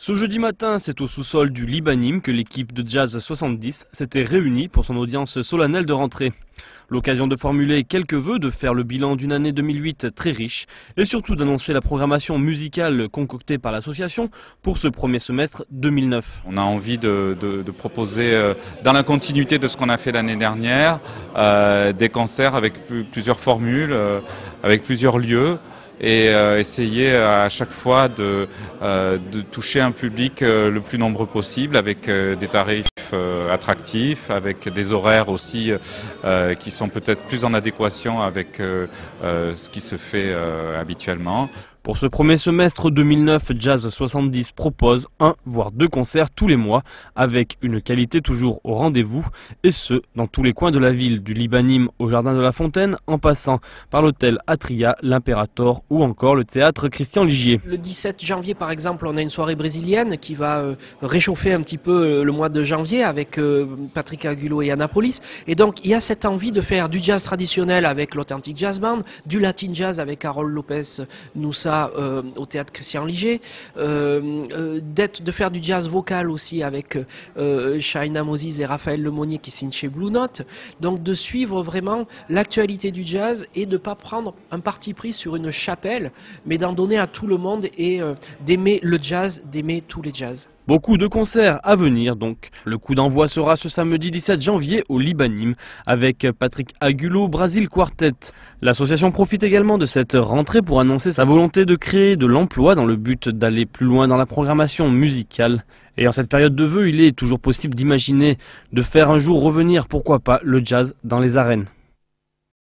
Ce jeudi matin, c'est au sous-sol du Libanim que l'équipe de Jazz 70 s'était réunie pour son audience solennelle de rentrée. L'occasion de formuler quelques vœux, de faire le bilan d'une année 2008 très riche et surtout d'annoncer la programmation musicale concoctée par l'association pour ce premier semestre 2009. On a envie de proposer, dans la continuité de ce qu'on a fait l'année dernière, des concerts avec plusieurs formules, avec plusieurs lieux. Et essayer à chaque fois de toucher un public le plus nombreux possible avec des tarifs attractifs, avec des horaires aussi qui sont peut-être plus en adéquation avec ce qui se fait habituellement. Pour ce premier semestre 2009, Jazz 70 propose 1 voire 2 concerts tous les mois avec une qualité toujours au rendez-vous et ce, dans tous les coins de la ville, du Libanim au Jardin de la Fontaine en passant par l'hôtel Atria, l'Imperator ou encore le théâtre Christian Ligier. Le 17 janvier par exemple, on a une soirée brésilienne qui va réchauffer un petit peu le mois de janvier avec Patrick Agulo et Annapolis. Et donc il y a cette envie de faire du jazz traditionnel avec l'Authentic Jazz Band, du Latin Jazz avec Carol Lopez Noussa au théâtre Christian Ligier, de faire du jazz vocal aussi avec Shaina Moses et Raphaël Lemonnier qui signent chez Blue Note. Donc de suivre vraiment l'actualité du jazz et de ne pas prendre un parti pris sur une chapelle, mais d'en donner à tout le monde et d'aimer le jazz, d'aimer tous les jazz. Beaucoup de concerts à venir donc. Le coup d'envoi sera ce samedi 17 janvier au Libanim avec Patrick Agulo Brasil Quartet. L'association profite également de cette rentrée pour annoncer sa volonté de créer de l'emploi dans le but d'aller plus loin dans la programmation musicale. Et en cette période de vœux, il est toujours possible d'imaginer de faire un jour revenir, pourquoi pas, le jazz dans les arènes.